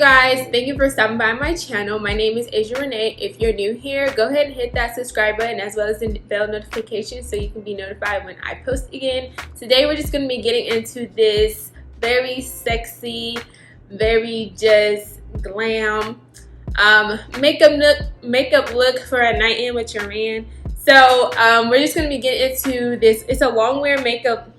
guys, thank you for stopping by my channel. My name is AZJA RENE. If you're new here, go ahead and hit that subscribe button as well as the bell notification so you can be notified when I post again. Today we're just going to be getting into this very sexy, very just glam makeup look for a night in with your man. So we're just going to be getting into this. It's a long wear makeup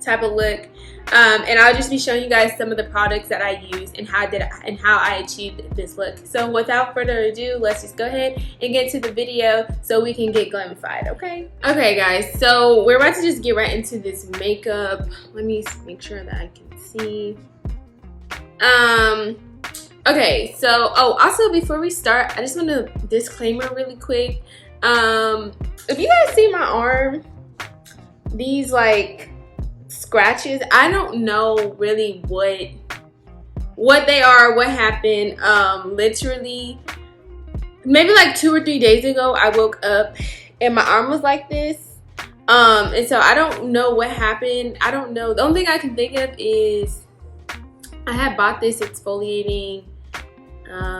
type of look. And I'll just be showing you guys some of the products that I used and how I achieved this look. So without further ado, let's just go ahead and get to the video so we can get glamified, okay? Okay guys, so we're about to just get right into this makeup. Let me make sure that I can see. Okay, so also before we start, I just want to disclaimer really quick. If you guys see my arm, these like scratches, I don't know really what they are, what happened. Literally maybe like 2 or 3 days ago I woke up and my arm was like this, and so I don't know what happened. I don't know. The only thing I can think of is I had bought this exfoliating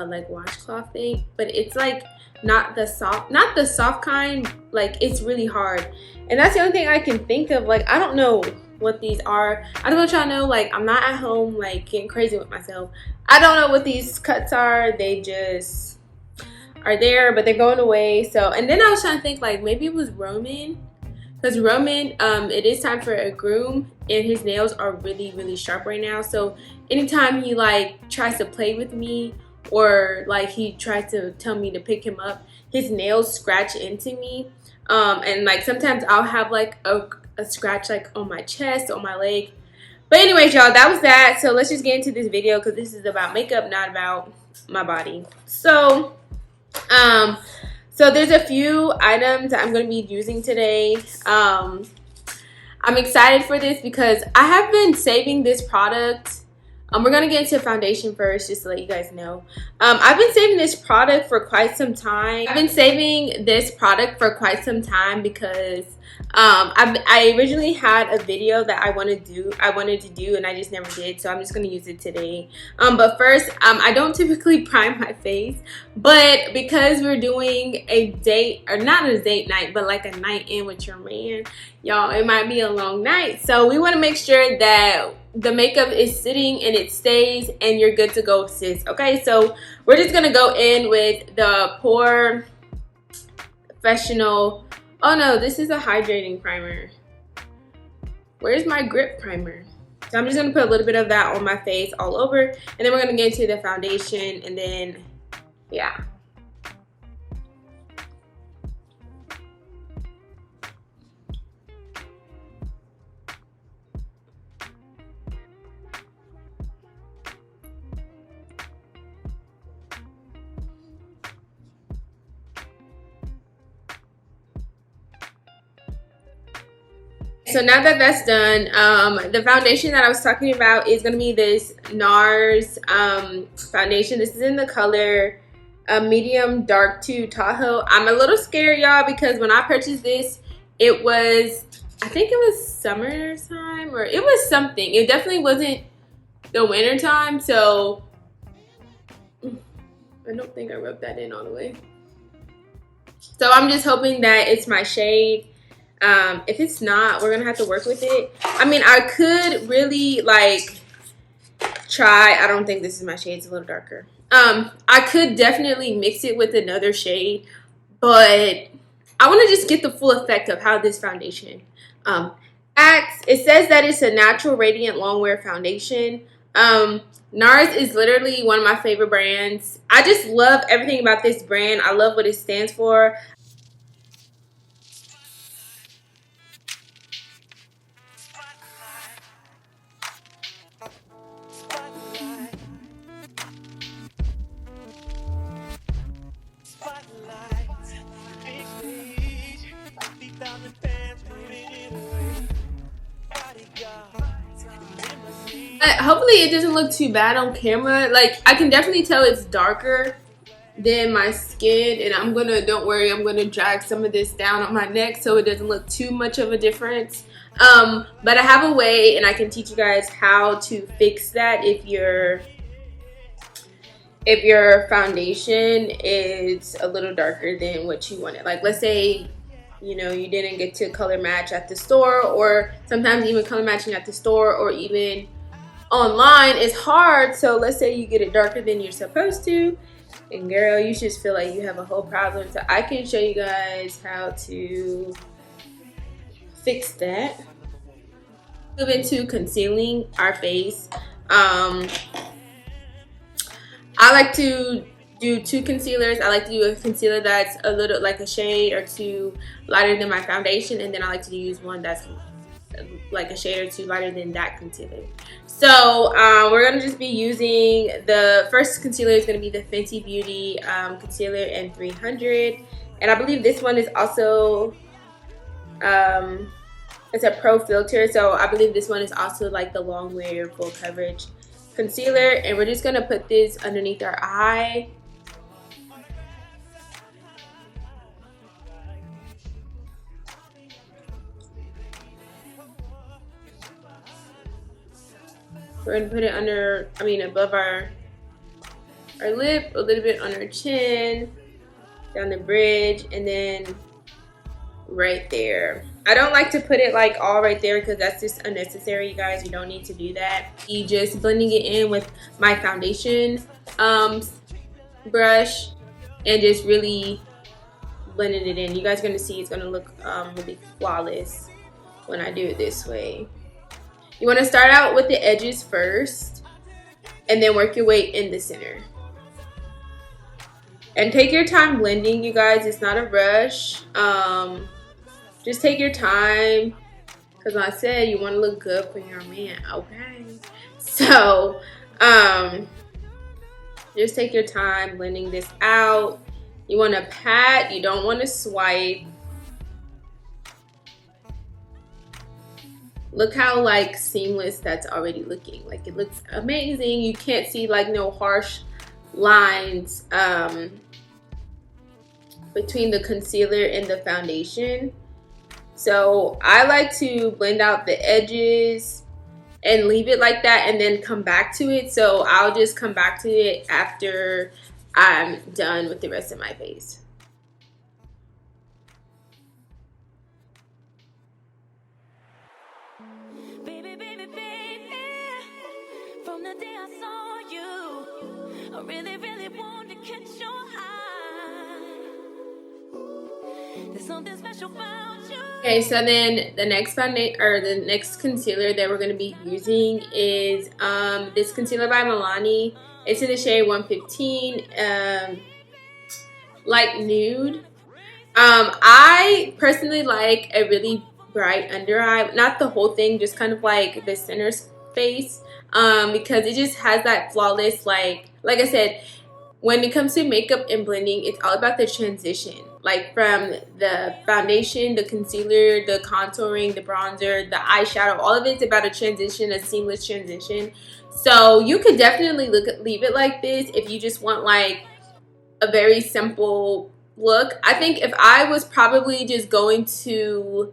like washcloth thing, but it's like not the soft kind, like it's really hard, and that's the only thing I can think of. Like I don't know what these are. I don't want y'all to know, like I'm not at home like getting crazy with myself. I don't know what these cuts are. They just are there, but they're going away. So, and then I was trying to think like maybe it was Roman, because Roman, it is time for a groom and his nails are really sharp right now. So anytime he like tries to play with me or like he tries to tell me to pick him up, his nails scratch into me, and like sometimes I'll have like a scratch like on my chest, on my leg. But anyways, y'all, that was that. So let's just get into this video because this is about makeup, not about my body. So so there's a few items that I'm going to be using today. I'm excited for this because I have been saving this product. We're going to get into foundation first, just to let you guys know. I've been saving this product for quite some time. Because I originally had a video that I wanted to do and I just never did, so I'm just going to use it today. But first, I don't typically prime my face, but because we're doing a date, or not a date night, but like a night in with your man, y'all, it might be a long night, so we want to make sure that the makeup is sitting and it stays and you're good to go, sis. Okay, so we're just gonna go in with the Pore Professional. Oh no, this is a hydrating primer. Where's my grip primer? So I'm just gonna put a little bit of that on my face all over, and then we're gonna get into the foundation, and then yeah. So now that that's done, the foundation that I was talking about is going to be this NARS foundation. This is in the color medium dark to Tahoe. I'm a little scared, y'all, because when I purchased this, it was, I think it was summertime, or it was something. It definitely wasn't the winter time, so I don't think I rubbed that in all the way. So I'm just hoping that it's my shade. If it's not, we're gonna have to work with it. I mean, I could really like try. I don't think this is my shade. It's a little darker. I could definitely mix it with another shade, but I want to just get the full effect of how this foundation acts. It says that it's a natural radiant long wear foundation. NARS is literally one of my favorite brands. I just love everything about this brand. I love what it stands for. Hopefully it doesn't look too bad on camera. Like I can definitely tell it's darker than my skin, and don't worry, I'm gonna drag some of this down on my neck so it doesn't look too much of a difference. But I have a way, and I can teach you guys how to fix that if you're if your foundation is a little darker than what you wanted. Like let's say, you know, you didn't get to color match at the store, or sometimes even color matching at the store or even online is hard. So let's say you get it darker than you're supposed to, and girl, you just feel like you have a whole problem. So I can show you guys how to fix that. Move into concealing our face. I like to do two concealers. I like to do a concealer that's a little like a shade or two lighter than my foundation, and then I like to use one that's like a shade or two lighter than that concealer. So we're gonna just be using, the first concealer is gonna be the Fenty Beauty concealer in 300, and I believe this one is also it's a pro filter, so I believe this one is also like the long wear full coverage concealer. And we're just gonna put this underneath our eye. We're gonna put it under, above our lip, a little bit on our chin, down the bridge, and then right there. I don't like to put it like all right there because that's just unnecessary, you guys. You don't need to do that. You just blending it in with my foundation brush and just really blending it in. You guys are gonna see it's gonna look really flawless when I do it this way. You want to start out with the edges first and then work your way in the center. And take your time blending, you guys. It's not a rush. Just take your time, because like I said, you want to look good for your man, okay? So just take your time blending this out. You want to pat, you don't want to swipe. Look how like seamless that's already looking. Like it looks amazing. You can't see like no harsh lines between the concealer and the foundation. So I like to blend out the edges and leave it like that and then come back to it. So I'll just come back to it after I'm done with the rest of my face. Baby, baby, baby, from the day I saw you, I really, really want to catch your eye. There's something special about you. Okay, so then the next foundation, or the next concealer that we're going to be using is this concealer by Milani. It's in the shade 115, light nude. I personally like a really bright under eye, not the whole thing, just kind of like the center space, because it just has that flawless, like I said, when it comes to makeup and blending, it's all about the transition, like from the foundation, the concealer, the contouring, the bronzer, the eyeshadow, all of it's about a transition, a seamless transition. So you could definitely leave it like this if you just want like a very simple look. I think if I was probably just going to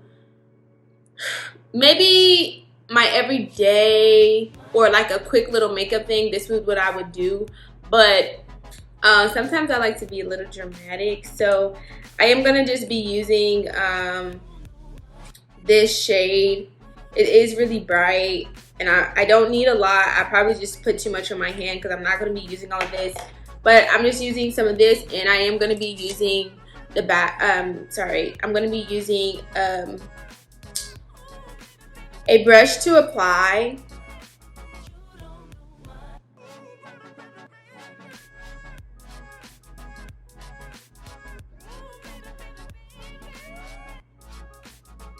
maybe my everyday or like a quick little makeup thing, this was what I would do. But sometimes I like to be a little dramatic, so I am gonna just be using this shade. It is really bright, and I don't need a lot. I probably just put too much on my hand because I'm not gonna be using all of this. But I'm just using some of this, and I am gonna be using the back. I'm gonna be using a brush to apply.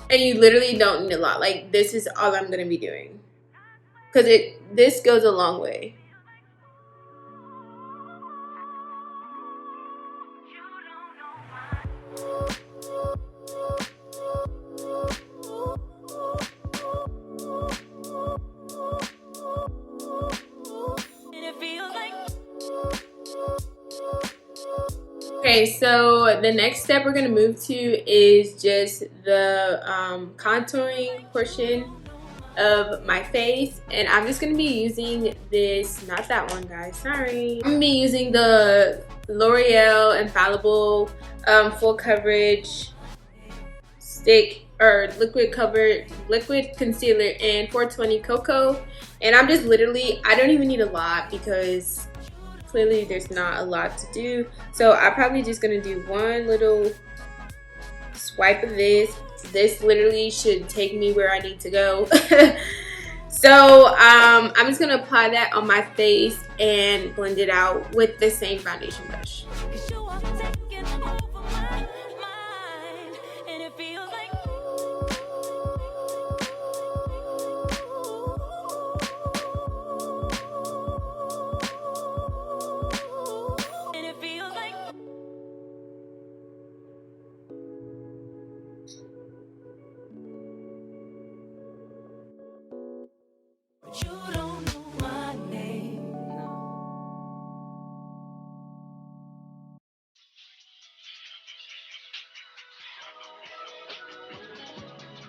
And you literally don't need a lot. Like, this is all I'm gonna be doing, because this goes a long way. Okay, so the next step we're going to move to is just the contouring portion. of my face, and I'm just gonna be using this, not that one guys, sorry. I'm gonna be using the L'Oreal Infallible full coverage stick or liquid concealer in 420 Cocoa, and I'm just literally, I don't even need a lot because clearly there's not a lot to do, so I'm probably just gonna do one little swipe of this. This literally should take me where I need to go. So I'm just gonna apply that on my face and blend it out with the same foundation brush.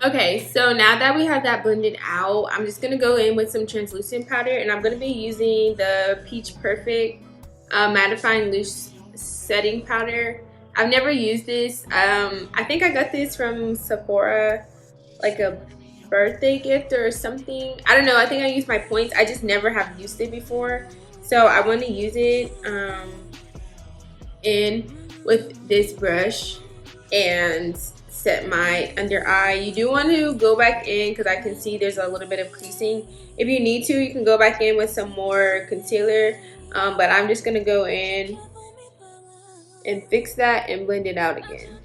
Okay, so now that we have that blended out, I'm just gonna go in with some translucent powder, and I'm gonna be using the Peach Perfect mattifying loose setting powder. I've never used this. I think I got this from Sephora, like a birthday gift or something. I don't know, I think I used my points. I just never have used it before, so I want to use it in with this brush and set my under eye. You do want to go back in because I can see there's a little bit of creasing. If you need to, you can go back in with some more concealer, but I'm just gonna go in and fix that and blend it out again.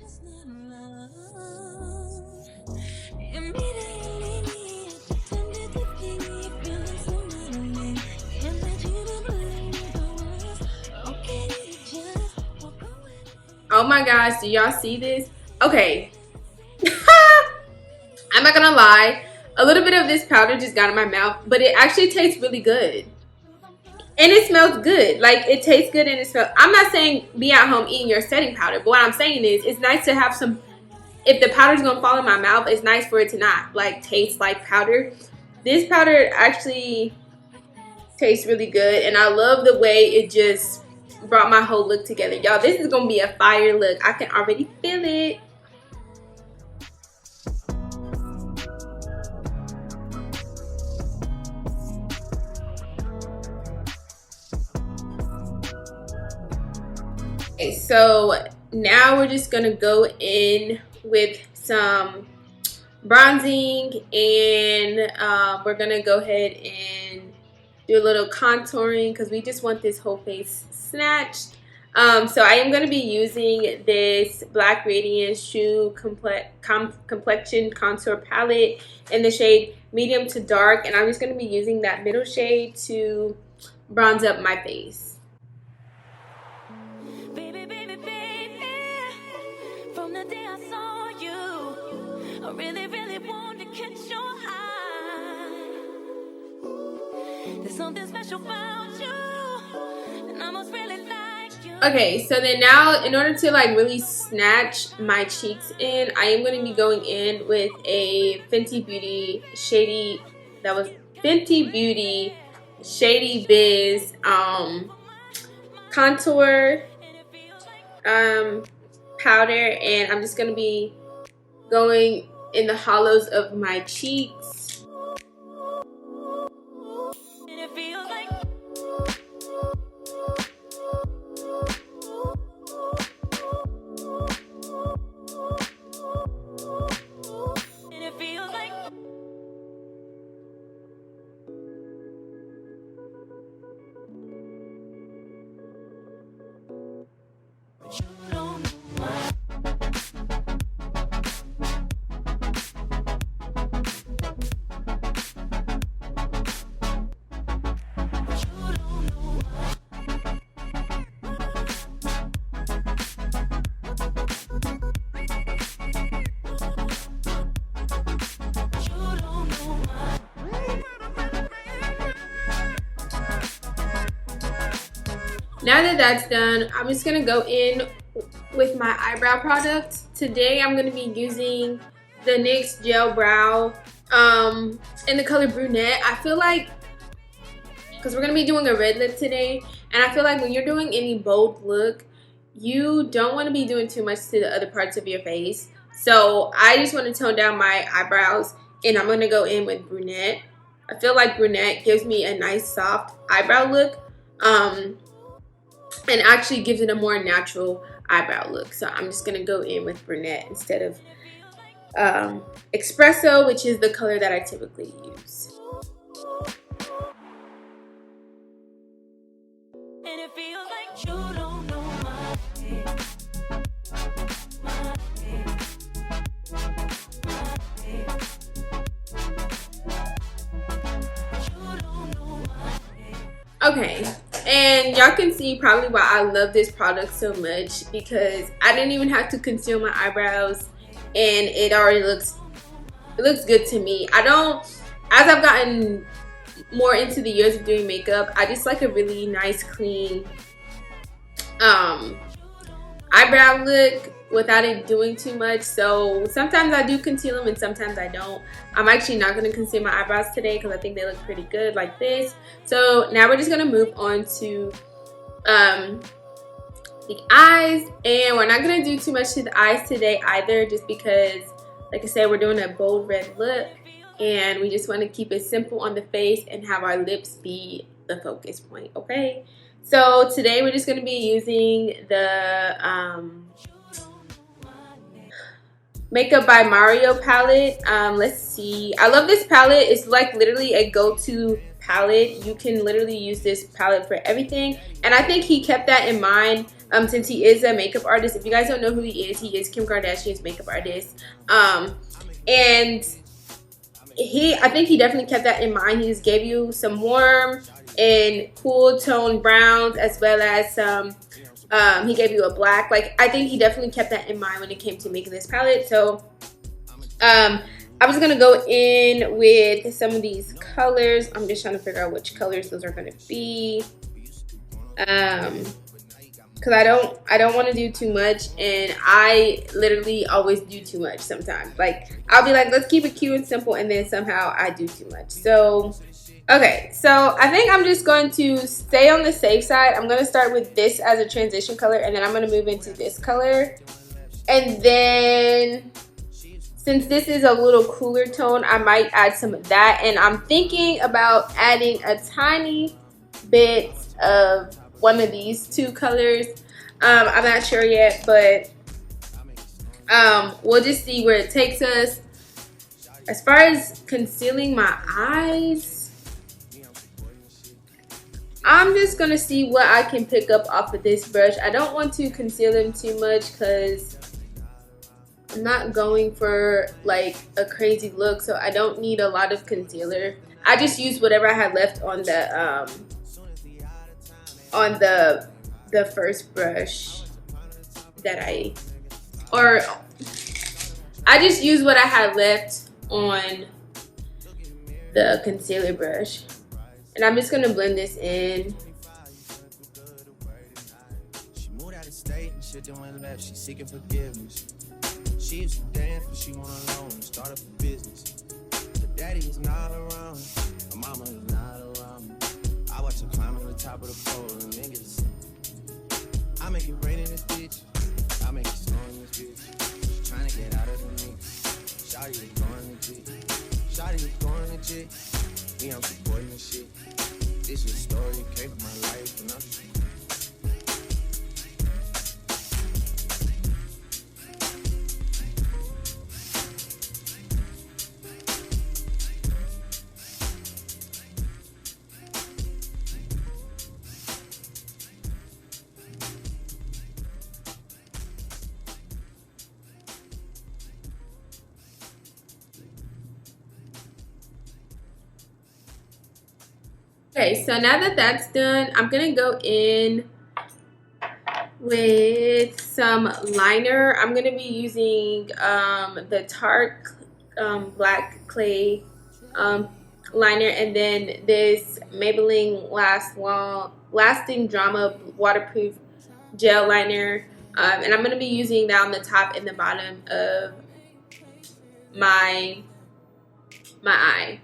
Oh my gosh, do y'all see this? Okay. I'm not gonna lie, a little bit of this powder just got in my mouth, but it actually tastes really good. And it smells good. Like, it tastes good and it smells. I'm not saying be at home eating your setting powder, but what I'm saying is it's nice to have some, if the powder's gonna fall in my mouth, it's nice for it to not like taste like powder. This powder actually tastes really good, and I love the way it just brought my whole look together. Y'all, this is gonna be a fire look. I can already feel it. Okay, so now we're just gonna go in with some bronzing, and we're gonna go ahead and do a little contouring because we just want this whole face snatched. So I am going to be using this Black Radiance Shoe Complexion Contour Palette in the shade medium to dark, and I'm just going to be using that middle shade to bronze up my face. Baby, baby, baby, from the day I saw you, I really, really wanted to catch your eye. There's something special about you, and I must really like you. Okay, so then now in order to like really snatch my cheeks in, I am going to be going in with a Fenty Beauty Shady Biz contour powder, and I'm just going to be going in the hollows of my cheeks. And it feels like Now that that's done, I'm just going to go in with my eyebrow product. Today I'm going to be using the NYX Gel Brow in the color brunette. I feel like, because we're going to be doing a red lip today, and I feel like when you're doing any bold look, you don't want to be doing too much to the other parts of your face. So I just want to tone down my eyebrows, and I'm going to go in with brunette. I feel like brunette gives me a nice soft eyebrow look, and actually gives it a more natural eyebrow look. So I'm just going to go in with brunette instead of espresso, which is the color that I typically use. And it feels like you don't know my name. Okay, and y'all can see probably why I love this product so much, because I didn't even have to conceal my eyebrows, and it already looks good to me. I don't, as I've gotten more into the years of doing makeup, I just like a really nice clean eyebrow look without it doing too much. So sometimes I do conceal them and sometimes I don't. I'm actually not going to conceal my eyebrows today because I think they look pretty good like this. So now we're just going to move on to the eyes, and we're not going to do too much to the eyes today either, just because, like I said, we're doing a bold red lip and we just want to keep it simple on the face and have our lips be the focus point. Okay, so today we're just going to be using the Makeup by Mario palette. Let's see, I love this palette. It's like literally a go-to palette. You can literally use this palette for everything, and I think he kept that in mind, since he is a makeup artist. If you guys don't know who he is Kim Kardashian's makeup artist, and I think he definitely kept that in mind. He just gave you some warm and cool tone browns, as well as some he gave you a black. Like, I think he definitely kept that in mind when it came to making this palette. So I was gonna go in with some of these colors. I'm just trying to figure out which colors those are gonna be, because I don't want to do too much, and I literally always do too much sometimes. Like, I'll be like, let's keep it cute and simple, and then somehow I do too much. So okay, so I think I'm just going to stay on the safe side. I'm going to start with this as a transition color, and then I'm going to move into this color. And then, since this is a little cooler tone, I might add some of that. And I'm thinking about adding a tiny bit of one of these two colors. I'm not sure yet, but we'll just see where it takes us. As far as concealing my eyes, I'm just going to see what I can pick up off of this brush. I don't want to conceal them too much because I'm not going for like a crazy look, so I don't need a lot of concealer. I just used whatever I had left on the first brush that I just used what I had left on the concealer brush. And I'm just going to blend this in. She moved out of state and shit then went left. She's seeking forgiveness. She used to dance, but she went alone and start up a business. Her daddy was not around. Her mama was not around. I watch her climb on the top of the pole and niggas. I make it rain in this bitch. I make it snow in this bitch. She's trying to get out of the mix. Shawty was going legit. Shawty was going legit. Me, I'm supporting this shit. This is a story, came from my life, and I'm just. Okay, so now that that's done, I'm going to go in with some liner. I'm going to be using the Tarte Black Clay liner, and then this Maybelline Lasting Drama Waterproof Gel Liner. And I'm going to be using that on the top and the bottom of my my eye.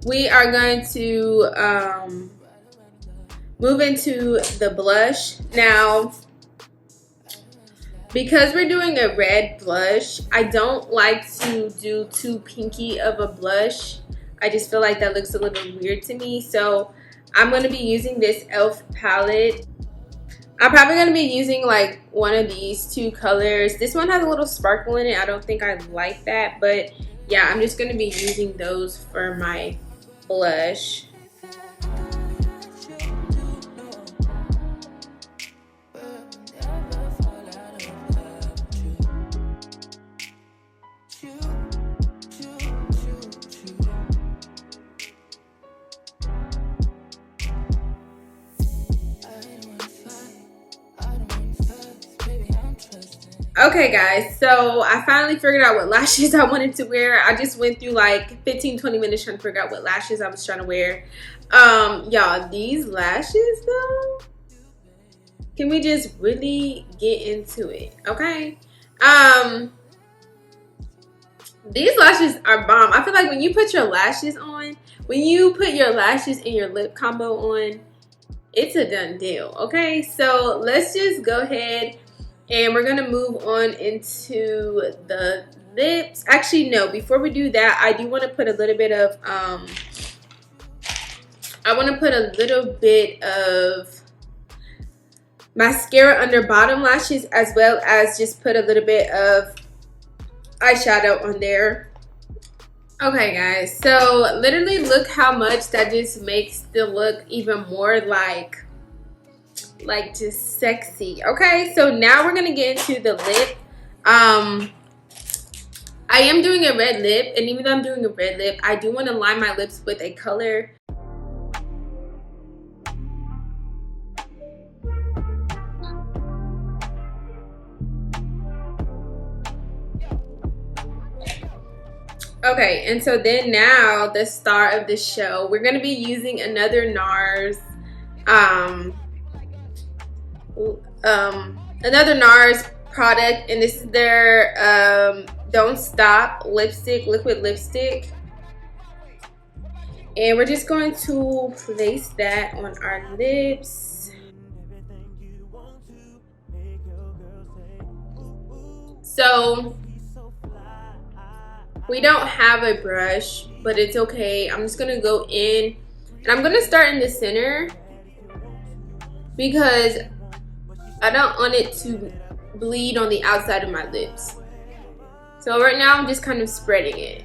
We are going to move into the blush. Now, because we're doing a red blush, I don't like to do too pinky of a blush. I just feel like that looks a little weird to me. So I'm going to be using this e.l.f. palette. I'm probably going to be using like one of these two colors. This one has a little sparkle in it. I don't think I like that. But yeah, I'm just going to be using those for my blush. Okay guys, so I finally figured out what lashes I wanted to wear. I just went through like 15-20 minutes trying to figure out what lashes I was trying to wear. Y'all, these lashes though, can we just really get into it? Okay. These lashes are bomb. I feel like when you put your lashes on, when you put your lashes and your lip combo on, it's a done deal. Okay, so let's just go ahead and we're gonna move on into the lips. Actually, no, before we do that, I do want to put a little bit of mascara under bottom lashes, as well as just put a little bit of eyeshadow on there. Okay guys, so literally look how much that just makes the look even more like just sexy. Okay, so now we're gonna get into the lip. I am doing a red lip, and even though I'm doing a red lip, I do want to line my lips with a color. Okay, and so then now the star of the show, we're gonna be using another NARS product, and this is their Don't Stop lipstick, liquid lipstick, and we're just going to place that on our lips. So we don't have a brush, but it's okay. I'm just gonna go in, and I'm gonna start in the center because I don't want it to bleed on the outside of my lips. So right now I'm just kind of spreading it.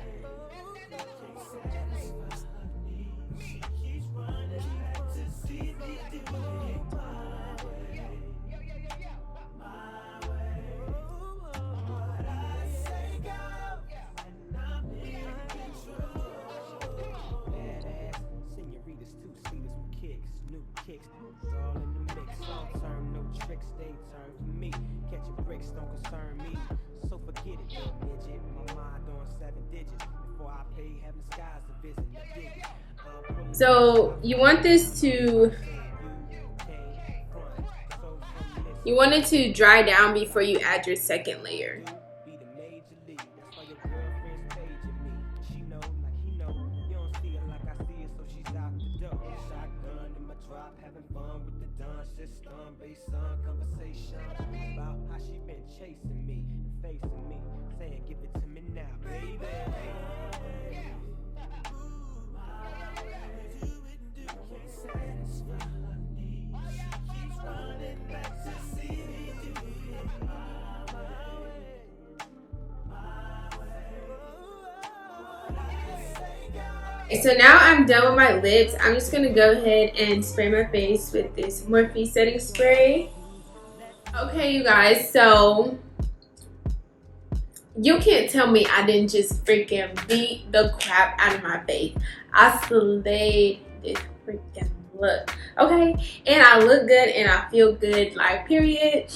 So you want this to, you want it to dry down before you add your second layer. So now I'm done with my lips. I'm just gonna go ahead and spray my face with this Morphe setting spray. Okay, you guys, so you can't tell me I didn't just freaking beat the crap out of my face. I slayed this freaking look, okay? And I look good and I feel good, like, period.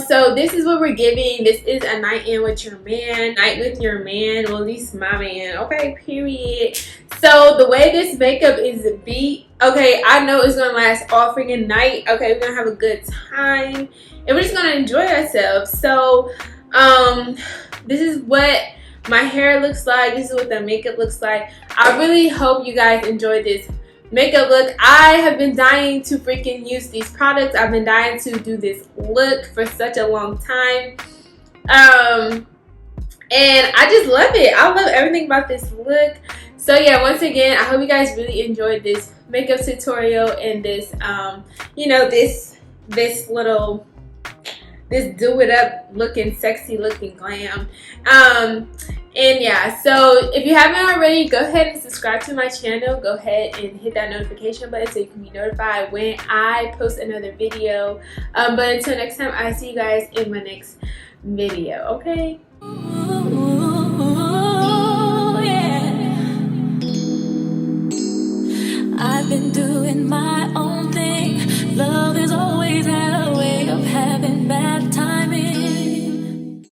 So this is what we're giving. This is a night in with your man, night with your man, well, at least my man, okay, period. So the way this makeup is beat, okay, I know it's gonna last all freaking night. Okay, we're gonna have a good time and we're just gonna enjoy ourselves. So this is what my hair looks like. This is what the makeup looks like. I really hope you guys enjoy this makeup look. I have been dying to freaking use these products. I've been dying to do this look for such a long time. And I just love it. I love everything about this look. So yeah, once again, I hope you guys really enjoyed this makeup tutorial and this you know, this little, this do it up looking, sexy looking glam. And yeah, so if you haven't already, go ahead and subscribe to my channel. Go ahead and hit that notification button so you can be notified when I post another video. But until next time, I see you guys in my next video, okay? Ooh, yeah. I've been doing my own thing. Love has always had a way of having bad times.